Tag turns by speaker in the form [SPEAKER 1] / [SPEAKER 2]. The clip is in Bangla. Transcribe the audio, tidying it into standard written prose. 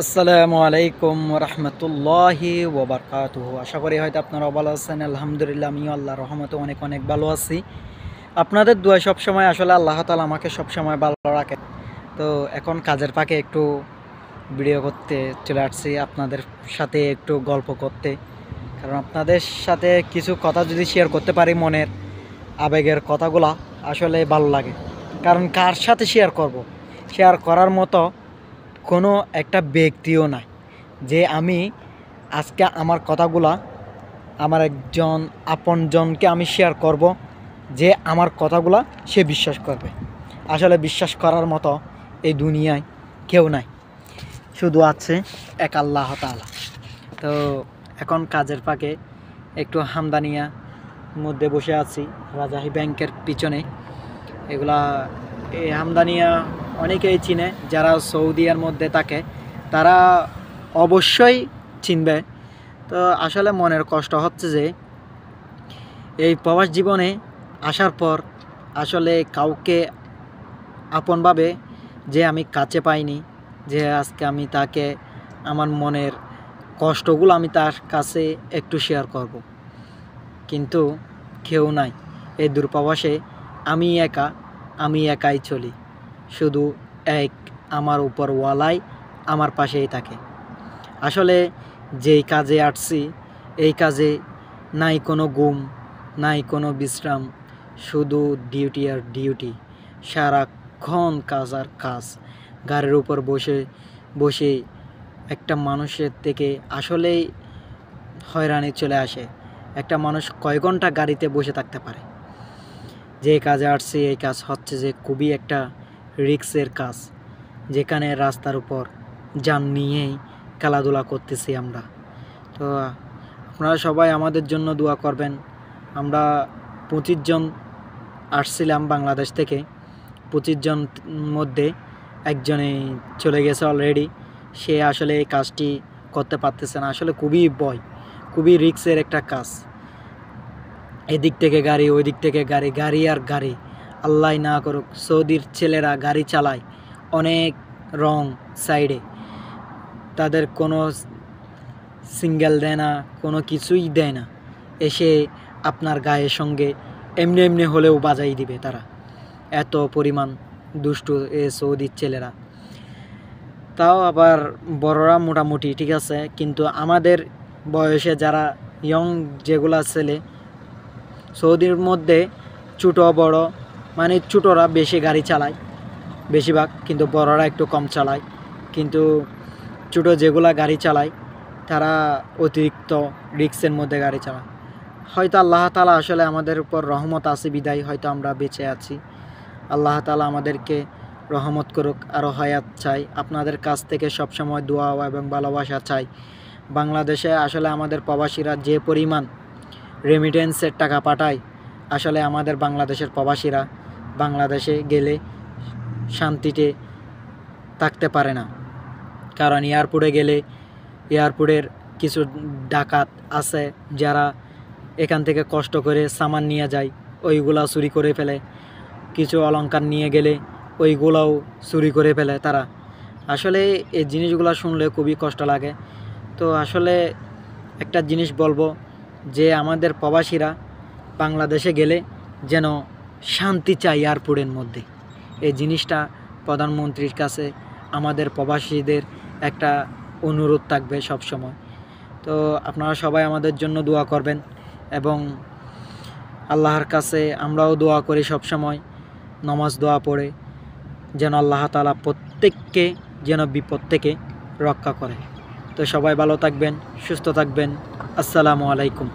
[SPEAKER 1] আসসালামু আলাইকুম রহমতুল্লাহি ওবরকাতুহু। আশা করি হয়তো আপনারা ভালো আছেন। আলহামদুলিল্লাহ, আমিও আল্লাহর রহমতে অনেক অনেক ভালো আছি। আপনাদের দোয়া সবসময় আসলে আল্লাহ তাআলা আমাকে সবসময় ভালো রাখে। তো এখন কাজের ফাঁকে একটু ভিডিও করতে চলে আসছি, আপনাদের সাথে একটু গল্প করতে। কারণ আপনাদের সাথে কিছু কথা যদি শেয়ার করতে পারি, মনের আবেগের কথাগুলা আসলে ভালো লাগে। কারণ কার সাথে শেয়ার করব, শেয়ার করার মতো কোনো একটা ব্যক্তিও নাই যে আমি আজকে আমার কথাগুলা আমার একজন আপনজনকে আমি শেয়ার করব, যে আমার কথাগুলা সে বিশ্বাস করবে। আসলে বিশ্বাস করার মতো এই দুনিয়ায় কেউ নাই, শুধু আছে এক আল্লাহ তাআলা। তো এখন কাজের ফাঁকে একটু হামদানিয়া মধ্যে বসে আছি, রাজাহি ব্যাংকের পিছনে। এগুলা এই হামদানিয়া অনেকেই চিনে, যারা সৌদিয়ার মধ্যে থাকে তারা অবশ্যই চিনবে। তো আসলে মনের কষ্ট হচ্ছে যে এই প্রবাস জীবনে আসার পর আসলে কাউকে আপনভাবে যে আমি কাছে পাইনি, যে আজকে আমি তাকে আমার মনের কষ্টগুলো আমি তার কাছে একটু শেয়ার করব, কিন্তু কেউ নাই। এই দূরপ্রবাসে আমি একাই চলি। শুধু এক আমার উপরওয়ালাই আমার পাশেই থাকে। আসলে যেই কাজে আসছি, এই কাজে নাই কোনো ঘুম, নাই কোনো বিশ্রাম, শুধু ডিউটি আর ডিউটি। সারাক্ষণ কাজ আর কাজ। গাড়ির উপর বসে বসে একটা মানুষের থেকে আসলেই হয়রানি চলে আসে। একটা মানুষ কয় ঘন্টা গাড়িতে বসে থাকতে পারে? যে কাজে আসছি এই কাজ হচ্ছে যে খুবই একটা রিস্কের কাজ, যেখানে রাস্তার উপর যান নিয়েই খেলাধুলা করতেছি আমরা। তো আপনারা সবাই আমাদের জন্য দোয়া করবেন। আমরা 25 জন আসছিলাম বাংলাদেশ থেকে। 25 জন মধ্যে একজনে চলে গেছে অলরেডি। সে আসলে এই কাজটি করতে পারতেছে না। আসলে খুবই রিস্কের একটা কাজ। এদিক থেকে গাড়ি, ওই দিক থেকে গাড়ি, গাড়ি আর গাড়ি। আল্লাহ না করুক, সৌদির ছেলেরা গাড়ি চালায় অনেক রং সাইডে, তাদের কোনো সিঙ্গেল দেয় না, কোনো কিছুই দেয় না। এসে আপনার গায়ের সঙ্গে এমনি এমনি হলেও বাজাই দিবে তারা। এত পরিমাণ দুষ্টু এ সৌদির ছেলেরা। তাও আবার বড়রা মোটামুটি ঠিক আছে, কিন্তু আমাদের বয়সে যারা ইয়ং যেগুলা ছেলে, সৌদির মধ্যে ছোটো বড় মানে ছোটোরা বেশি গাড়ি চালায় বেশিরভাগ, কিন্তু বড়রা একটু কম চালায়। কিন্তু ছোটো যেগুলা গাড়ি চালায় তারা অতিরিক্ত রিস্কের মধ্যে গাড়ি চালায়। হয়তো আল্লাহ তাআলা আসলে আমাদের উপর রহমত আছে বিদায় হয়তো আমরা বেঁচে আছি। আল্লাহ তাআলা আমাদেরকে রহমত করুক, আরও হায়াত চাই। আপনাদের কাছ থেকে সবসময় দোয়া এবং ভালোবাসা চাই। বাংলাদেশে আসলে আমাদের প্রবাসীরা যে পরিমাণ রেমিটেন্সের টাকা পাঠায়, আসলে আমাদের বাংলাদেশের প্রবাসীরা বাংলাদেশে গেলে শান্তিতে থাকতে পারে না। কারণ এয়ারপোর্টে গেলে এয়ারপোর্টের কিছু ডাকাত আছে যারা এখান থেকে কষ্ট করে সামান নিয়ে যায়, ওইগুলা চুরি করে ফেলে। কিছু অলংকার নিয়ে গেলে ওইগুলাও চুরি করে ফেলে তারা। আসলে এই জিনিসগুলো শুনলে খুবই কষ্ট লাগে। তো আসলে একটা জিনিস বলবো, যে আমাদের প্রবাসীরা বাংলাদেশে গেলে যেন শান্তি চাই এয়ারপোর্টের মধ্যে। এই জিনিসটা প্রধানমন্ত্রীর কাছে আমাদের প্রবাসীদের একটা অনুরোধ থাকবে সব সময়। তো আপনারা সবাই আমাদের জন্য দোয়া করবেন, এবং আল্লাহর কাছে আমরাও দোয়া করি সব সময়, নামাজ দোয়া পড়ে, যেন আল্লাহ তাআলা প্রত্যেককে যেন বিপদ থেকে রক্ষা করে। তো সবাই ভালো থাকবেন, সুস্থ থাকবেন। আসসালামু আলাইকুম।